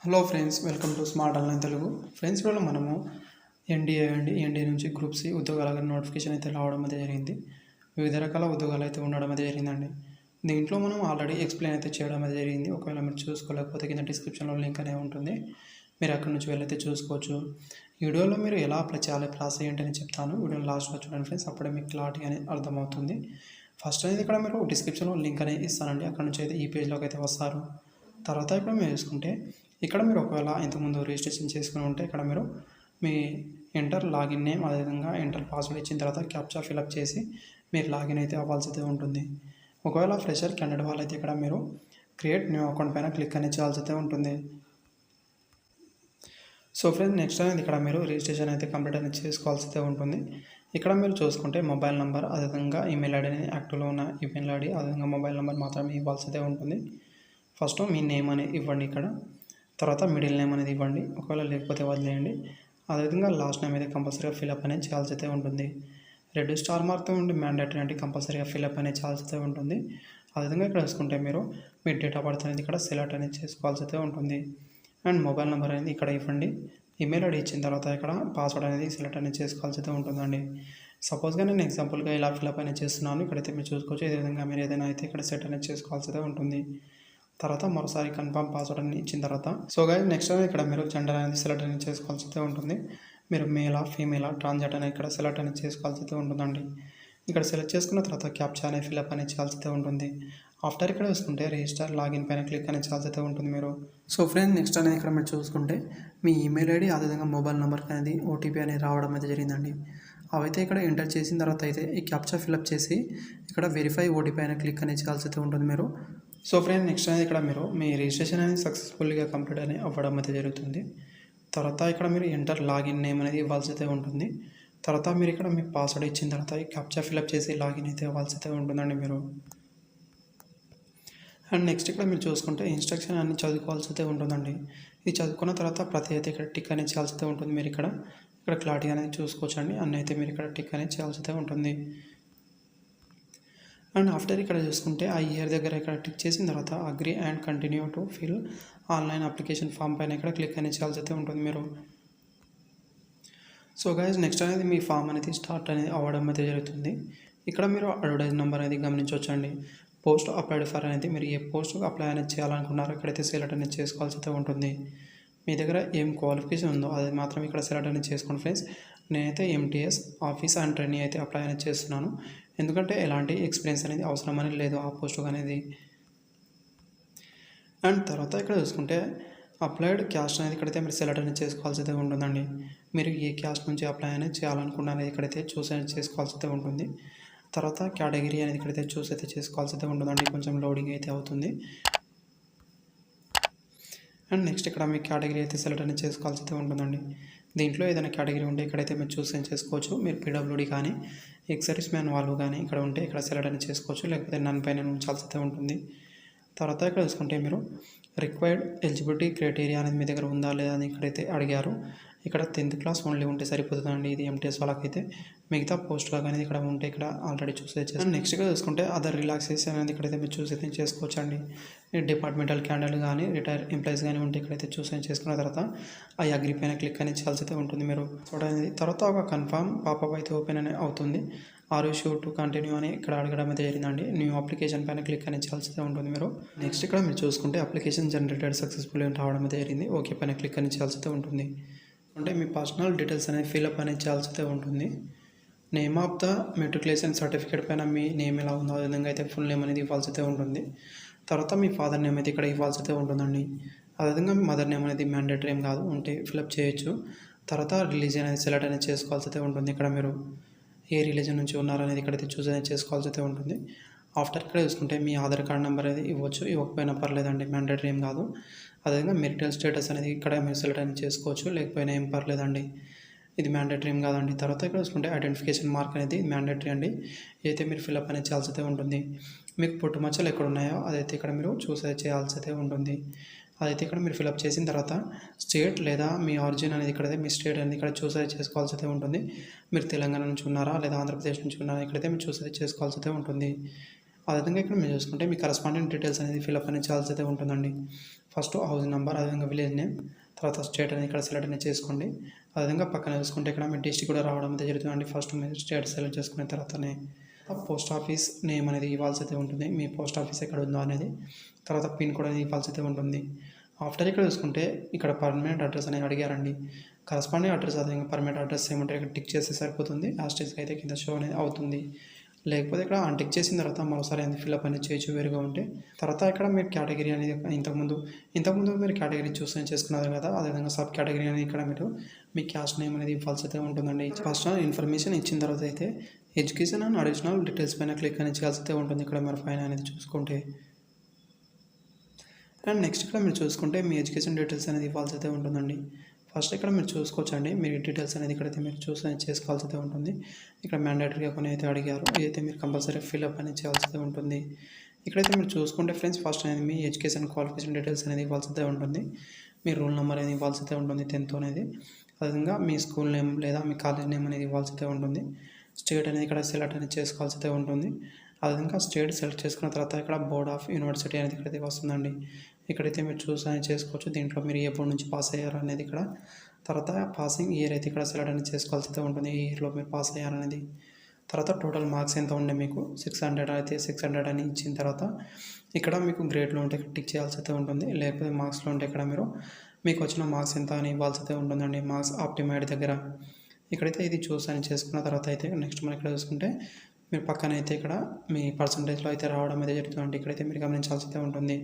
Hello friends, welcome to smart online Telugu. Friends, ఇవాళ మనము NDA నుంచి గ్రూప్ సి ఉద్యోగాల నోటిఫికేషన్ అయితే రావడం అయితే జరిగింది. వివిధ రకాల ఉద్యోగాలు అయితే ఉండడం అయితే జరిగిందండి. దీంట్లో మనం ఆల్రెడీ ఎక్స్ప్లెయిన్ అయితే చేయడం అయితే జరిగింది. ఒకవేళ మీరు చూసుకోలేకపోతే కింద డిస్క్రిప్షన్లో లింక్ అనేది ఉంటుంది, మీరు అక్కడ నుంచి వెళ్ళైతే చూసుకోవచ్చు. ఈ వీడియోలో మీరు ఎలా అప్లై చేయాలి, ప్రాసెస్ ఏంటని చెప్తాను. వీడియో లాస్ట్లో చూడండి ఫ్రెండ్స్, అప్పుడే మీకు క్లారిటీ అనేది అర్థమవుతుంది. ఫస్ట్ అనేది ఇక్కడ మీరు డిస్క్రిప్షన్లో లింక్ అనేది ఇస్తానండి, అక్కడ నుంచి అయితే ఈ పేజ్లోకి అయితే వస్తారు. తర్వాత ఇక్కడ మీరు చూసుకుంటే ఇక్కడ మీరు ఒకవేళ ఇంతకుముందు రిజిస్ట్రేషన్ చేసుకుని ఉంటే ఇక్కడ మీరు మీ ఎంటర్ లాగిన్ నేమ్, అదేవిధంగా ఎంటర్ పాస్వర్డ్ ఇచ్చిన తర్వాత క్యాప్చా ఫిల్అప్ చేసి మీరు లాగిన్ అయితే అవ్వాల్సి అయితే ఉంటుంది. ఒకవేళ ఫ్రెషర్ క్యాండిడేట్ వాళ్ళైతే ఇక్కడ మీరు క్రియేట్ న్యూ అకౌంట్ పైన క్లిక్ అనేది చేయాల్సి అయితే ఉంటుంది. సో ఫ్రెండ్స్, నెక్స్ట్ అనేది ఇక్కడ మీరు రిజిస్ట్రేషన్ అయితే కంప్లీట్ అనేది చేసుకోవాల్సి అయితే ఉంటుంది. ఇక్కడ మీరు చూసుకుంటే మొబైల్ నెంబర్, అదేవిధంగా ఈమెయిల్ ఐడి అనేది యాక్టివ్లో ఉన్న ఈమెయిల్ ఐడి, అదేవిధంగా మొబైల్ నెంబర్ మాత్రమే ఇవ్వాల్సి అయితే ఉంటుంది. ఫస్ట్ మీ నేమ్ అనేది ఇవ్వండి, ఇక్కడ తర్వాత మిడిల్ నేమ్ అనేది ఇవ్వండి, ఒకవేళ లేకపోతే వదిలేయండి. అదేవిధంగా లాస్ట్ నేమ్ అయితే కంపల్సరీగా ఫిల్అప్ అనేది చేయాల్సి అయితే ఉంటుంది. రెడ్ స్టార్ మార్క్తో ఉండి మ్యాండేటరీ అంటే కంపల్సరీగా ఫిల్అప్ అనేది చేయాల్సి అయితే ఉంటుంది. అదేవిధంగా ఇక్కడ చూసుకుంటే మీరు మీ డేట్ ఆఫ్ బర్త్ అనేది ఇక్కడ సెలెక్ట్ అనేది చేసుకోవాల్సి అయితే ఉంటుంది. అండ్ మొబైల్ నెంబర్ అనేది ఇక్కడ ఇవ్వండి. ఈమెయిల్ ఐడి ఇచ్చిన తర్వాత ఇక్కడ పాస్వర్డ్ అనేది సెలెక్ట్ అనేది చేసుకోవాల్సి అయితే ఉంటుందండి. సపోజ్గా నేను ఎగ్జాంపుల్గా ఇలా ఫిల్అప్ అనేది చేస్తున్నాను, ఇక్కడైతే మీరు చూసుకోవచ్చు. ఇదే విధంగా మీరు ఏదైనా అయితే ఇక్కడ సెట్ అనేది చేసుకోవాల్సి అయితే ఉంటుంది. తర్వాత మరోసారి కన్ఫర్మ్ పాస్వర్డ్ అని ఇచ్చిన తర్వాత సో గైస్, నెక్స్ట్ అనేది ఇక్కడ మీరు జెండర్ అనేది సెలెక్ట్ అనేది చేసుకోవాల్సి అయితే ఉంటుంది. మీరు మేలా ఫీమేలా ట్రాన్స్జెండర్ అనేది ఇక్కడ సెలెక్ట్ అనేది చేసుకోవాల్సి అయితే ఉంటుందండి. ఇక్కడ సెలెక్ట్ చేసుకున్న తర్వాత క్యాప్చా అనేది ఫిల్అప్ అనేది చేయాల్సి అయితే ఉంటుంది. ఆఫ్టర్ ఇక్కడ చూసుకుంటే రిజిస్టర్ లాగిన్ పైన క్లిక్ అనేది చేయాల్సి అయితే ఉంటుంది మీరు. సో ఫ్రెండ్స్, నెక్స్ట్ అనేది ఇక్కడ మీరు చూసుకుంటే మీ ఈమెయిల్ ఐడి, అదేవిధంగా మొబైల్ నెంబర్కి అనేది ఓటీపీ అనేది రావడం అయితే జరిగిందండి. అవైతే ఇక్కడ ఎంటర్ చేసిన తర్వాత అయితే ఈ క్యాప్చా ఫిల్అప్ చేసి ఇక్కడ వెరిఫై ఓటీపీ అయిన క్లిక్ అనేది చేయాల్సి అయితే ఉంటుంది మీరు. సో ఫ్రెండ్, నెక్స్ట్ అనేది ఇక్కడ మీరు మీ రిజిస్ట్రేషన్ అనేది సక్సెస్ఫుల్గా కంప్లీట్ అనేది అవ్వడం అయితే జరుగుతుంది. తర్వాత ఇక్కడ మీరు ఎంటర్ లాగిన్ నేమ్ అనేది ఇవ్వాల్సి అయితే ఉంటుంది. తర్వాత మీరు ఇక్కడ మీ పాస్వర్డ్ ఇచ్చిన తర్వాత ఈ క్యాప్చా ఫిల్అప్ చేసి లాగిన్ అయితే ఇవ్వాల్సి అయితే ఉంటుందండి మీరు. అండ్ నెక్స్ట్ ఇక్కడ మీరు చూసుకుంటే ఇన్స్ట్రక్షన్ అన్ని చదువుకోవాల్సి అయితే ఉంటుందండి. ఇది చదువుకున్న తర్వాత ప్రతి అయితే ఇక్కడ టిక్ అనేది చేయాల్సి అయితే ఉంటుంది. మీరు ఇక్కడ క్లారిటీ అనేది చూసుకోవచ్చండి. అన్నీ అయితే మీరు ఇక్కడ టిక్ అనేది చేయాల్సి అయితే ఉంటుంది. అండ్ ఆఫ్టర్ ఇక్కడ చూసుకుంటే ఆ ఇయర్ దగ్గర ఇక్కడ టిక్ చేసిన తర్వాత agree and continue to fill online application form పైన ఇక్కడ క్లిక్ అనేది చేయాల్సి అయితే ఉంటుంది మీరు. సో గైస్, నెక్స్ట్ అనేది మీ ఫామ్ అనేది స్టార్ట్ అనేది అవ్వడం అయితే జరుగుతుంది. ఇక్కడ మీరు అడ్వర్టైజ్ నెంబర్ అనేది గమనించవచ్చండి. పోస్ట్ అప్లైడ్ ఫర్ అనేది మీరు ఏ పోస్ట్ అప్లై అనేది చేయాలనుకున్నారో ఇక్కడైతే సెలెక్ట్ అనేది చేసుకోవాల్సి అయితే ఉంటుంది. మీ దగ్గర ఏం క్వాలిఫికేషన్ ఉందో అది మాత్రం ఇక్కడ సెలెక్ట్ అనేది చేసుకోండి ఫ్రెండ్స్. నేనైతే ఎంటీఎస్ ఆఫీస్ అండ్ ట్రైనింగ్ అయితే అప్లై అనేది చేస్తున్నాను, ఎందుకంటే ఎలాంటి ఎక్స్పీరియన్స్ అనేది అవసరం అనేది లేదు ఆ పోస్టుకు అనేది. అండ్ తర్వాత ఇక్కడ చూసుకుంటే అప్లైడ్ క్యాస్ట్ అనేది ఇక్కడైతే మీరు సెలెక్ట్ అనేది చేసుకోవాల్సి అయితే ఉంటుందండి. మీరు ఏ క్యాస్ట్ నుంచి అప్లై అనేది చేయాలనుకున్నారో ఇక్కడైతే చూస్ అనేది చేసుకోవాల్సి అయితే ఉంటుంది. తర్వాత కేటగిరీ అనేది ఇక్కడైతే చూస్ అయితే చేసుకోవాల్సి అయితే ఉంటుందండి. కొంచెం లోడింగ్ అయితే అవుతుంది. అండ్ నెక్స్ట్ ఇక్కడ మీ కేటగిరీ అయితే సెలెక్ట్ అనేది చేసుకోవాల్సి అయితే ఉంటుందండి. దీంట్లో ఏదైనా కేటగిరీ ఉంటే ఇక్కడైతే మీరు చూస్ చేసుకోవచ్చు. మీరు పీడబ్ల్యూడీ కానీ ఎక్స్ సర్వీస్ మ్యాన్ వాళ్ళు కానీ ఇక్కడ ఉంటే ఇక్కడ సెలెక్ట్ అనేది చేసుకోవచ్చు, లేకపోతే నన్ పైన ఉంచాల్సి అయితే ఉంటుంది. తర్వాత ఇక్కడ చూసుకుంటే మీరు రిక్వైర్డ్ ఎలిజిబిలిటీ క్రైటీరియా అనేది మీ దగ్గర ఉందా లేదా అని ఇక్కడైతే అడిగారు. ఇక్కడ 10th క్లాస్ ఓన్లీ ఉంటే సరిపోతుందండి. ఇది ఎంటీఎస్ వాళ్ళకైతే. మిగతా పోస్టులు కానీ ఇక్కడ ఉంటే ఇక్కడ ఆల్రెడీ చూస్ అయితే. నెక్స్ట్గా చూసుకుంటే అదర్ రిలాక్సేషన్ అనేది ఇక్కడైతే మీరు చూస్ అయితే చేసుకోవచ్చు అండి. డిపార్ట్మెంటల్ క్యాండిడేట్ కానీ రిటైర్ ఎంప్లాయీస్ కానీ ఉంటే ఇక్కడైతే చూస్ చేసుకున్న తర్వాత ఆ అగ్రీ పైన క్లిక్ అనేది చేయాల్సి అయితే ఉంటుంది మీరు చూడండి. తర్వాత ఒక కన్ఫర్మ్ పాపప్ అయితే ఓపెన్ అనేది అవుతుంది. Are you sure to continue అని ఇక్కడ అడగడం అయితే జరిగిందండి. న్యూ అప్లికేషన్ పైన క్లిక్ అనేది చేయాల్సి అయితే ఉంటుంది మీరు. నెక్స్ట్ ఇక్కడ మీరు చూసుకుంటే అప్లికేషన్ జనరేటెడ్ సక్సెస్ఫుల్ రావడం అయితే జరిగింది. ఓకే పైన క్లిక్ అనేది చేయాల్సి అయితే ఉంటుంది. అంటే మీ పర్సనల్ డీటెయిల్స్ అనేది ఫిల్అప్ అనేది చేయాల్సి అయితే ఉంటుంది. Name of the matriculation certificate పైన మీ నేమ్ ఎలా ఉందో ఆ విధంగా అయితే ఫుల్ నేమ్ అనేది ఇవ్వాల్సి అయితే ఉంటుంది. తర్వాత మీ ఫాదర్ నేమ్ అయితే ఇక్కడ ఇవ్వాల్సి అయితే ఉంటుందండి. అదేవిధంగా మీ మదర్ నేమ్ అనేది మ్యాండేటరీ ఏం కాదు, ఉంటే ఫిల్అప్ చేయొచ్చు. తర్వాత రిలీజియన్ అనేది సెలెక్ట్ అనేది చేసుకోవాల్సి అయితే ఉంటుంది. ఇక్కడ మీరు ఏ రిలీజన్ నుంచి ఉన్నారనేది ఇక్కడైతే చూస్ అనేది చేసుకోవాల్సి అయితే ఉంటుంది. ఆఫ్టర్ ఇక్కడ చూసుకుంటే మీ ఆధార్ కార్డ్ నెంబర్ అనేది ఇవ్వచ్చు, ఇవ్వకపోయినా పర్లేదండి, మ్యాండేటరీ ఏం కాదు. అదేవిధంగా మెరిటల్ స్టేటస్ అనేది ఇక్కడ మీరు సెలెక్ట్ అనేది చేసుకోవచ్చు, లేకపోయినా ఏం పర్లేదండి, ఇది మ్యాండేటరీ ఏం కాదండి. తర్వాత ఇక్కడ చూసుకుంటే ఐడెంటిఫికేషన్ మార్క్ అనేది మ్యాండేటరీ అండి, అయితే మీరు ఫిల్అప్ అనేది చేయాల్సి అయితే ఉంటుంది. మీకు పుట్టుమచ్చలు ఎక్కడ ఉన్నాయో అదైతే ఇక్కడ మీరు చూస్ చేయాల్సి అయితే ఉంటుంది. అదైతే ఇక్కడ మీరు ఫిల్అప్ చేసిన తర్వాత స్టేట్ లేదా మీ ఆరిజిన్ అనేది ఇక్కడైతే మీ స్టేట్ అనేది ఇక్కడ చూస్ అయితే చేసుకోవాల్సి అయితే ఉంటుంది. మీరు తెలంగాణ నుంచి ఉన్నారా లేదా ఆంధ్రప్రదేశ్ నుంచి ఉన్నారా ఇక్కడైతే మీరు చూస్ అయితే చేసుకోవాల్సి అయితే ఉంటుంది. అదేవిధంగా ఇక్కడ మీరు చూసుకుంటే మీ కరస్పాండెంట్ డీటెయిల్స్ అనేది ఫిల్అప్ అనేది చేయాల్సి అయితే ఉంటుందండి. ఫస్ట్ హౌస్ నెంబర్, అదేవిధంగా విలేజ్ నేమ్, తర్వాత స్టేట్ అనేది ఇక్కడ సెలెక్ట్ అనేది చేసుకోండి. అదేవిధంగా పక్కన చూసుకుంటే ఇక్కడ మీ డిస్ట్రిక్ట్ కూడా రావడం అయితే జరుగుతుందండి. ఫస్ట్ మీరు స్టేట్ సెలెక్ట్ చేసుకున్న తర్వాతనే పోస్ట్ ఆఫీస్ నేమ్ అనేది ఇవ్వాల్సి అయితే ఉంటుంది. మీ పోస్ట్ ఆఫీస్ ఎక్కడ ఉందో అనేది, తర్వాత పిన్ కోడ్ అనేది ఇవ్వాల్సి అయితే ఉంటుంది. ఆఫ్టర్ ఇక్కడ చూసుకుంటే ఇక్కడ పర్మనెంట్ అడ్రస్ అనేది అడిగారండి. కరస్పాండింగ్ అడ్రస్ అదేవిధంగా పర్మనెంట్ అడ్రస్ ఏమంటే ఇక్కడ టిక్ చేస్తే సరిపోతుంది. ఆ స్టేజ్కి అయితే కింద షో అనేది అవుతుంది. లేకపోతే ఇక్కడ టిక్ చేసిన తర్వాత మరోసారి అనేది ఫిల్అప్ అనేది చేయొచ్చు వేరుగా ఉంటే. తర్వాత ఇక్కడ మీరు కేటగిరీ అనేది ఇంతకుముందు మీరు కేటగిరీ చూస్ చేసుకున్నారు కదా, అదేవిధంగా సబ్ కేటగిరీ అనేది ఇక్కడ మీరు మీ క్యాస్ట్ నేమ్ అనేది ఇవ్వాల్సి అయితే ఉంటుందండి. పర్సనల్ ఇన్ఫర్మేషన్ ఇచ్చిన తర్వాత అయితే ఎడ్యుకేషన్ అండ్ అడిషనల్ డీటెయిల్స్ పైన క్లిక్ అనేది చేయాల్సి అయితే ఉంటుంది. ఇక్కడ మీరు పైన అనేది చూసుకుంటే అండ్ నెక్స్ట్ ఇక్కడ మీరు చూసుకుంటే మీ ఎడ్యుకేషన్ డీటెయిల్స్ అనేది ఇవ్వాల్సి అయితే ఉంటుందండి. ఫస్ట్ ఇక్కడ మీరు చూసుకోవచ్చండి, మీ డీటెయిల్స్ అనేది ఇక్కడైతే మీరు చేసుకోవాల్సి అయితే ఉంటుంది. ఇక్కడ మ్యాండేటరీగా కొన్ని అయితే అడిగారు, ఇదైతే మీరు కంపల్సరీ ఫిల్అప్ అనేది చేయాల్సి అయితే ఉంటుంది. ఇక్కడైతే మీరు చూసుకుంటే ఫ్రెండ్స్ ఫస్ట్ అనేది మీ ఎడ్యుకేషన్ క్వాలిఫికేషన్ డీటెయిల్స్ అనేది ఇవ్వాల్సి అయితే ఉంటుంది. మీ రోల్ నెంబర్ అనేది ఇవ్వాల్సి అయితే ఉంటుంది 10th అనేది. అదేవిధంగా మీ స్కూల్ నేమ్ లేదా మీ కాలేజ్ నేమ్ అనేది ఇవ్వాల్సి అయితే ఉంటుంది. స్టేట్ అనేది ఇక్కడ సెలెక్ట్ అనేది చేసుకోవాల్సి అయితే ఉంటుంది. అదేవిధంగా స్టేట్ సెలెక్ట్ చేసుకున్న తర్వాత ఇక్కడ బోర్డ్ ఆఫ్ యూనివర్సిటీ అనేది ఇక్కడైతే వస్తుందండి. ఇక్కడైతే మీరు చూస్ అనేది చేసుకోవచ్చు. దీంట్లో మీరు ఏ బోర్డు నుంచి పాస్ అయ్యారు అనేది ఇక్కడ, తర్వాత పాసింగ్ ఇయర్ అయితే ఇక్కడ సెలెక్ట్ అనేది చేసుకోవాల్సి అయితే ఉంటుంది. ఈ ఇయర్లో మీరు పాస్ అయ్యారనేది, తర్వాత టోటల్ మార్క్స్ ఎంత ఉండే మీకు 600 అయితే 600 అని ఇచ్చిన తర్వాత ఇక్కడ మీకు గ్రేడ్లో ఉంటే టిక్ చేయాల్సి అయితే ఉంటుంది. లేకపోతే మార్క్స్లో ఉంటే ఇక్కడ మీకు వచ్చిన మార్క్స్ ఎంత అని ఇవ్వాల్సి అయితే ఉంటుందండి. మార్క్స్ ఆప్టిమైడ్ దగ్గర ఇక్కడైతే ఇది చూస్ అని చేసుకున్న తర్వాత అయితే నెక్స్ట్ మనం ఇక్కడ చూసుకుంటే మీరు పక్కన అయితే ఇక్కడ మీ పర్సంటేజ్లో అయితే రావడం అయితే జరుగుతుంది. ఇక్కడైతే మీరు గమనించాల్సి అయితే ఉంటుంది.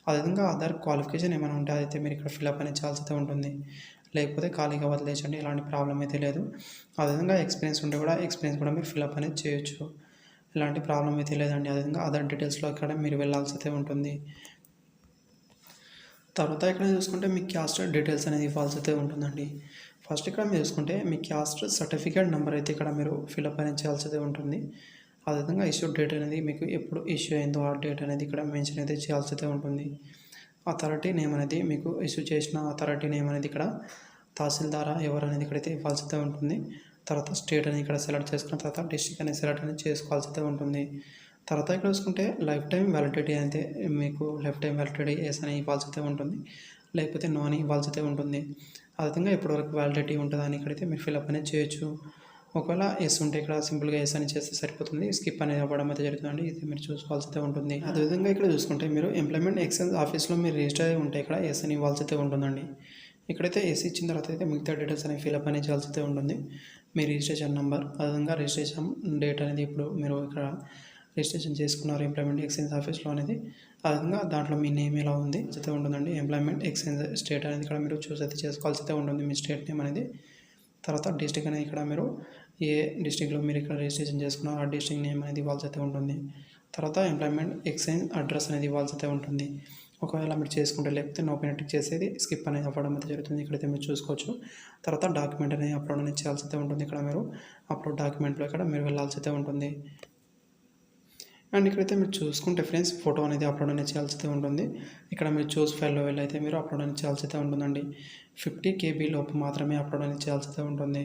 అదేవిధంగా అదర్ క్వాలిఫికేషన్ ఏమైనా ఉంటే అదైతే మీరు ఇక్కడ ఫిల్అప్ అనేది చేయాల్సి అయితే ఉంటుంది. లేకపోతే ఖాళీగా వదిలేసండి, ఎలాంటి ప్రాబ్లం అయితే లేదు. అదేవిధంగా ఎక్స్పీరియన్స్ ఉంటే కూడా ఎక్స్పీరియన్స్ కూడా మీరు ఫిల్అప్ అనేది చేయొచ్చు, ఎలాంటి ప్రాబ్లం అయితే లేదండి. అదేవిధంగా అదర్ డీటెయిల్స్లో ఇక్కడ మీరు వెళ్ళాల్సి అయితే ఉంటుంది. తర్వాత ఇక్కడ చూసుకుంటే మీ క్యాస్ట్ డీటెయిల్స్ అనేది ఇవ్వాల్సి అయితే ఉంటుందండి. ఫస్ట్ ఇక్కడ మీరు చూసుకుంటే మీ క్యాస్ట్ సర్టిఫికేట్ నెంబర్ అయితే ఇక్కడ మీరు ఫిల్అప్ అనేది చేయాల్సి అయితే ఉంటుంది. అదేవిధంగా ఇష్యూ డేట్ అనేది మీకు ఎప్పుడు ఇష్యూ అయిందో ఆ డేట్ అనేది ఇక్కడ మెన్షన్ అయితే చేయాల్సి అయితే ఉంటుంది. అథారిటీ నేమ్ అనేది మీకు ఇష్యూ చేసిన అథారిటీ నేమ్ అనేది ఇక్కడ తహసీల్దారా ఎవరు అనేది ఇక్కడైతే ఇవ్వాల్సి అయితే ఉంటుంది. తర్వాత స్టేట్ అనేది ఇక్కడ సెలెక్ట్ చేసుకున్న తర్వాత డిస్ట్రిక్ట్ అనేది సెలెక్ట్ అనేది చేసుకోవాల్సి అయితే ఉంటుంది. తర్వాత ఇక్కడ చూసుకుంటే లైఫ్ టైం వ్యాలిడిటీ అయితే మీకు లైఫ్ టైం వ్యాలిడిటీ ఎస్ అని ఇవ్వాల్సి అయితే ఉంటుంది, లేకపోతే నో అని ఇవ్వాల్సి అయితే ఉంటుంది. అదేవిధంగా ఎప్పటివరకు వ్యాలిడిటీ ఉంటుందని ఇక్కడైతే మీరు ఫిల్అప్ అనేది చేయొచ్చు. ఒకవేళ ఎస్ ఉంటే ఇక్కడ సింపుల్గా ఎస్ అని చేస్తే సరిపోతుంది. స్కిప్ అనేది అవ్వడం అయితే జరుగుతుందండి, ఇది మీరు చూసుకోవాల్సి అయితే ఉంటుంది. అదేవిధంగా ఇక్కడ చూసుకుంటే మీరు ఎంప్లాయ్మెంట్ ఎక్స్చేంజ్ ఆఫీస్లో మీరు రిజిస్టర్ అయి ఉంటే ఇక్కడ ఎస్ అని ఇవ్వాల్సి అయితే ఉంటుందండి. ఇక్కడైతే ఎస్ ఇచ్చిన తర్వాత అయితే మిగతా డీటెయిల్స్ అనేవి ఫిల్అప్ అనేది చేయాల్సి అయితే ఉంటుంది. మీ రిజిస్ట్రేషన్ నెంబర్, అదేవిధంగా రిజిస్ట్రేషన్ డేట్ అనేది ఇప్పుడు మీరు ఇక్కడ రిజిస్ట్రేషన్ చేసుకున్నారు ఎంప్లాయ్మెంట్ ఎక్స్చేంజ్ ఆఫీస్లో అనేది, అదేవిధంగా దాంట్లో మీ నేమ్ ఎలా ఉంది అయితే ఉంటుందండి. ఎంప్లాయ్మెంట్ ఎక్స్చేంజ్ స్టేట్ అనేది ఇక్కడ మీరు చూస్ అయితే చేసుకోవాల్సి అయితే ఉంటుంది, మీ స్టేట్ నేమ్ అనేది. తర్వాత డిస్ట్రిక్ట్ అనేది ఇక్కడ మీరు ఏ డిస్ట్రిక్ట్లో మీరు ఇక్కడ రిజిస్ట్రేషన్ చేసుకున్నారో ఆ డిస్ట్రిక్ట్ నేమ్ అనేది ఇవ్వాల్సి అయితే ఉంటుంది. తర్వాత ఎంప్లాయ్మెంట్ ఎక్స్చేంజ్ అడ్రస్ అనేది ఇవ్వాల్సి అయితే ఉంటుంది. ఒకవేళ మీరు చేసుకుంటే, లేకపోతే నో పైన టిక్ చేసేది స్కిప్ అనేది అవ్వడం అయితే జరుగుతుంది. ఇక్కడైతే మీరు చూసుకోవచ్చు. తర్వాత డాక్యుమెంట్ అనేది అప్లోడ్ అనేది చేయాల్సి అయితే ఉంటుంది. ఇక్కడ మీరు అప్లోడ్ డాక్యుమెంట్లో ఇక్కడ మీరు వెళ్ళాల్సి అయితే ఉంటుంది. అండ్ ఇక్కడైతే మీరు చూసుకుంటే ఫ్రెండ్స్ ఫోటో అనేది అప్లోడ్ అనేది చేయాల్సి అయితే ఉంటుంది. ఇక్కడ మీరు చూస్ ఫైల్లో వెళ్ళి అయితే మీరు అప్లోడ్ అనేది చేయాల్సి అయితే ఉంటుందండి. 50 KB లోపు మాత్రమే అప్లోడ్ అనేది చేయాల్సి అయితే ఉంటుంది.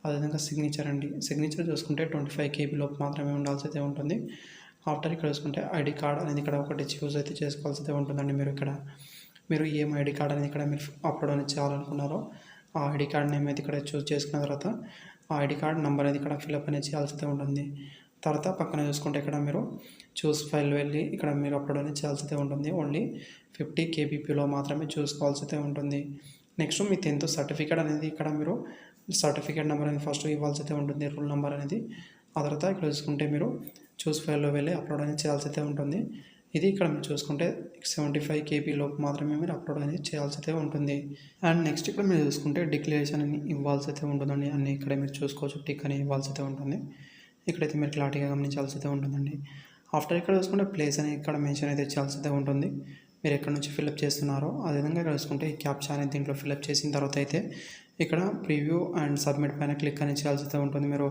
అదేవిధంగా సిగ్నేచర్ అండి, సిగ్నేచర్ చూసుకుంటే 25 KB లోపు మాత్రమే ఉండాల్సి అయితే ఉంటుంది. ఆఫ్టర్ ఇక్కడ చూసుకుంటే ఐడి కార్డ్ అనేది ఇక్కడ ఒకటి చూస్ అయితే చేసుకోవాల్సి అయితే ఉంటుందండి. మీరు ఏం ఐడి కార్డ్ అనేది ఇక్కడ మీరు అప్లోడ్ అనేది చేయాలనుకున్నారో ఆ ఐడి కార్డ్ నేమ్ అయితే ఇక్కడ చూస్ చేసుకున్న తర్వాత ఆ ఐడి కార్డ్ నెంబర్ అనేది ఇక్కడ ఫిల్అప్ అనేది చేయాల్సి అయితే ఉంటుంది. తర్వాత పక్కన చూసుకుంటే ఇక్కడ మీరు చూస్ ఫైల్ వెళ్ళి ఇక్కడ మీరు అప్లోడ్ అనేది చేయాల్సి అయితే ఉంటుంది. ఓన్లీ 50 KBPలో మాత్రమే చూసుకోవాల్సి అయితే ఉంటుంది. నెక్స్ట్ మీ 10th సర్టిఫికేట్ అనేది ఇక్కడ మీరు సర్టిఫికేట్ నెంబర్ అనేది ఫస్ట్ ఇవ్వాల్సి అయితే ఉంటుంది, రూల్ నెంబర్ అనేది. ఆ తర్వాత ఇక్కడ చూసుకుంటే మీరు చూస్ ఫైల్లో వెళ్ళి అప్లోడ్ అనేది చేయాల్సి అయితే ఉంటుంది. ఇది ఇక్కడ మీరు చూసుకుంటే 75 KB లోపు మాత్రమే మీరు అప్లోడ్ అనేది చేయాల్సి అయితే ఉంటుంది. అండ్ నెక్స్ట్ ఇక్కడ మీరు చూసుకుంటే డిక్లరేషన్ అని ఇవ్వాల్సి అయితే ఉంటుందండి. అన్నీ ఇక్కడ మీరు చూసుకోవచ్చు, టిక్ అని ఇవ్వాల్సి అయితే ఉంటుంది. ఇక్కడైతే మీరు క్లారిటీగా గమనించాల్సి అయితే ఉంటుందండి. ఆఫ్టర్ ఇక్కడ చూసుకుంటే ప్లేస్ అని ఇక్కడ మెన్షన్ అయితే చేయాల్సి అయితే ఉంటుంది, మీరు ఎక్కడి నుంచి ఫిల్అప్ చేస్తున్నారో. అదేవిధంగా ఇక్కడ చూసుకుంటే ఈ క్యాప్చా అనేది దీంట్లో ఫిల్అప్ చేసిన తర్వాత అయితే ఇక్కడ ప్రివ్యూ అండ్ సబ్మిట్ పైన క్లిక్ అనేది చేయాల్సి అయితే ఉంటుంది మీరు.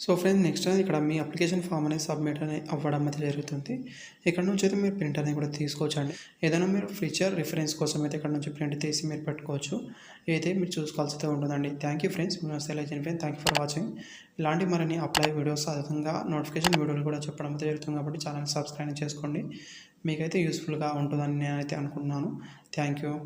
సో ఫ్రెండ్స్ నెక్స్ట్ అనేది ఇక్కడ మీ అప్లికేషన్ ఫామ్ అనేది సబ్మిట్ అనేది అవ్వడం అయితే జరుగుతుంది. ఇక్కడ నుంచి అయితే మీరు ప్రింట్ అనేది కూడా తీసుకోవచ్చు అండి. ఏదైనా మీరు ఫ్యూచర్ రిఫరెన్స్ కోసం అయితే ఇక్కడ నుంచి ప్రింట్ తీసి మీరు పెట్టుకోవచ్చు, అయితే మీరు చూసుకోవాల్సి అయితే ఉంటుందండి. Thank you friends, thank you for watching. ఇలాంటి మరిన్ని అప్లై వీడియోస్, అదేవిధంగా నోటిఫికేషన్ వీడియోలు కూడా చెప్పడం అయితే జరుగుతుంది కాబట్టి ఛానల్ సబ్స్క్రైబ్ చేసుకోండి. మీకైతే యూస్ఫుల్గా ఉంటుందని నేనైతే అనుకుంటున్నాను. Thank you.